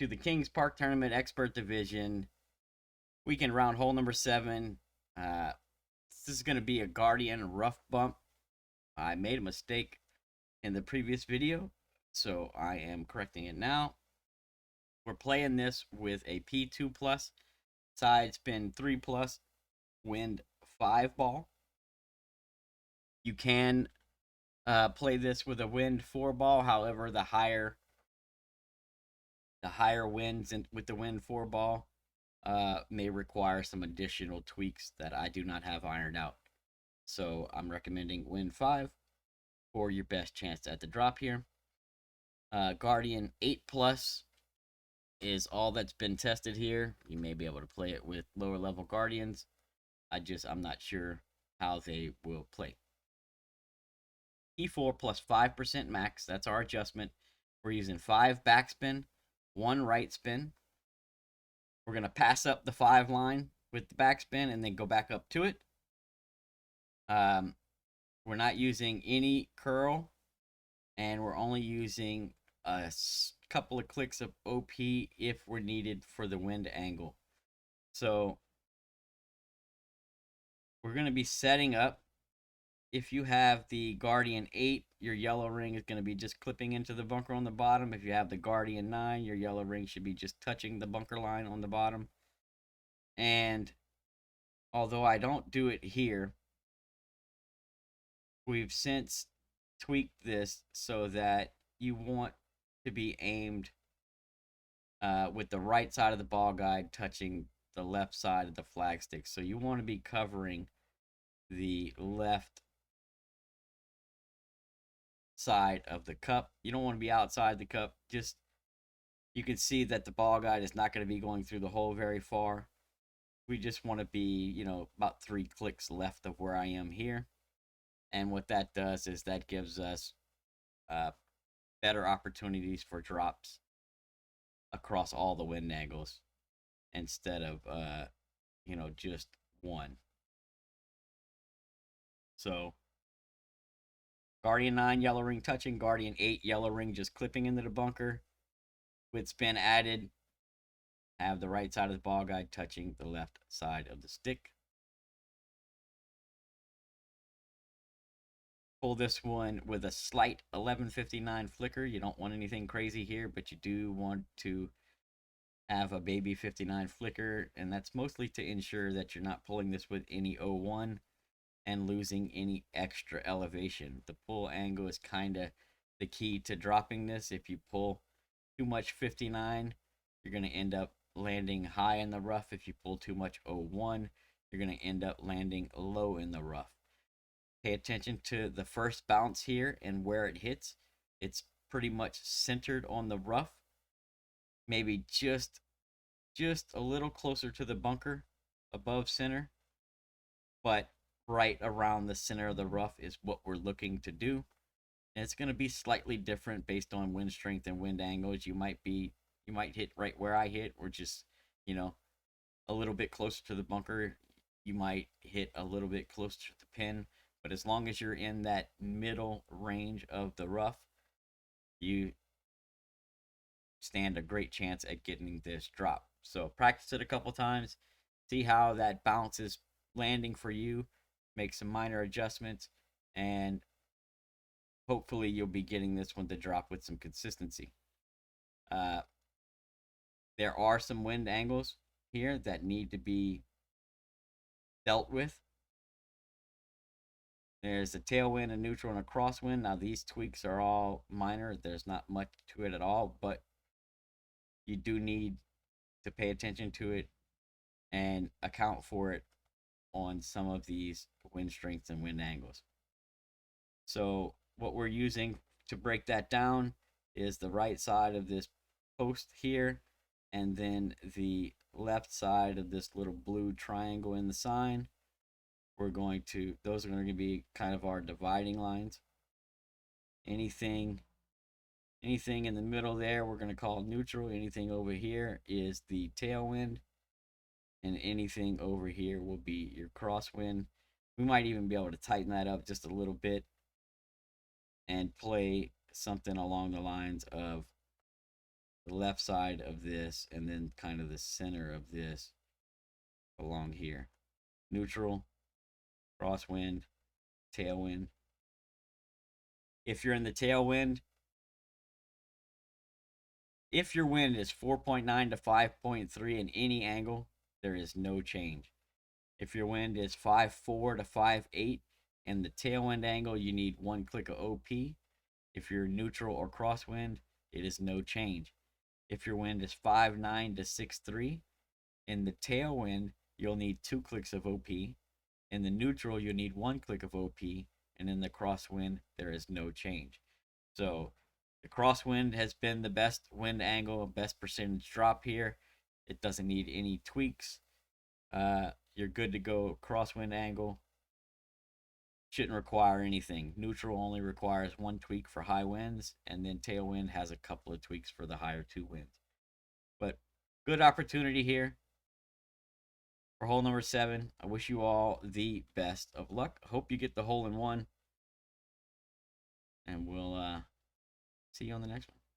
to the Kings Park Tournament Expert Division, weekend round hole number 7. Uh, this is going to be a Guardian rough bump. I made a mistake in the previous video, so I am correcting it now. We're playing this with a P2 plus, side spin 3 plus, wind 5 ball. You can play this with a wind 4 ball. However, the higher winds with the wind 4 ball may require some additional tweaks that I do not have ironed out. So I'm recommending wind 5 for your best chance at the drop here. Guardian 8 plus is all that's been tested here. You may be able to play it with lower level Guardians. I'm not sure how they will play. E4 plus 5% max, that's our adjustment. We're using 5 backspin, 1 right spin. We're going to pass up the 5 line with the backspin and then go back up to it. We're not using any curl, and we're only using a couple of clicks of OP if we're needed for the wind angle. So we're going to be setting up. If you have the Guardian 8, your yellow ring is going to be just clipping into the bunker on the bottom. If you have the Guardian 9, your yellow ring should be just touching the bunker line on the bottom. And although I don't do it here, we've since tweaked this so that you want to be aimed with the right side of the ball guide touching the left side of the flag stick. So you want to be covering the left side of the cup. You don't want to be outside the cup. Just, you can see that the ball guide is not going to be going through the hole very far. We just want to be, about 3 clicks left of where I am here. And what that does is that gives us better opportunities for drops across all the wind angles instead of, just one. So Guardian 9 yellow ring touching, Guardian 8 yellow ring just clipping into the bunker. With spin added, have the right side of the ball guide touching the left side of the stick. Pull this one with a slight 1159 flicker. You don't want anything crazy here, but you do want to have a baby 59 flicker, and that's mostly to ensure that you're not pulling this with any 01 and losing any extra elevation. The pull angle is kind of the key to dropping this. If you pull too much 59, you're going to end up landing high in the rough. If you pull too much 01, you're going to end up landing low in the rough. Pay attention to the first bounce here and where it hits. It's pretty much centered on the rough. Maybe just a little closer to the bunker above center. But right around the center of the rough is what we're looking to do. And it's going to be slightly different based on wind strength and wind angles. You might hit right where I hit, or just, a little bit closer to the bunker. You might hit a little bit closer to the pin. But as long as you're in that middle range of the rough, you stand a great chance at getting this drop. So practice it a couple times. See how that bounce is landing for you. Make some minor adjustments. And hopefully you'll be getting this one to drop with some consistency. There are some wind angles here that need to be dealt with. There's a tailwind, a neutral, and a crosswind. Now, these tweaks are all minor. There's not much to it at all, but you do need to pay attention to it and account for it on some of these wind strengths and wind angles. So what we're using to break that down is the right side of this post here, and then the left side of this little blue triangle in the sign. Those are going to be kind of our dividing lines. Anything in the middle there, we're going to call neutral. Anything over here is the tailwind. And anything over here will be your crosswind. We might even be able to tighten that up just a little bit and play something along the lines of the left side of this, and then kind of the center of this along here. Neutral, crosswind, tailwind. If you're in the tailwind, if your wind is 4.9 to 5.3 in any angle, there is no change. If your wind is 5.4 to 5.8 in the tailwind angle, you need 1 click of OP. If you're neutral or crosswind, it is no change. If your wind is 5.9 to 6.3 in the tailwind, you'll need 2 clicks of OP. In the neutral, you'll need 1 click of OP. And in the crosswind, there is no change. So the crosswind has been the best wind angle, best percentage drop here. It doesn't need any tweaks. You're good to go. Crosswind angle shouldn't require anything. Neutral only requires 1 tweak for high winds, and then tailwind has a couple of tweaks for the higher 2 winds. But good opportunity here for hole number 7. I wish you all the best of luck. Hope you get the hole in one, and we'll see you on the next one.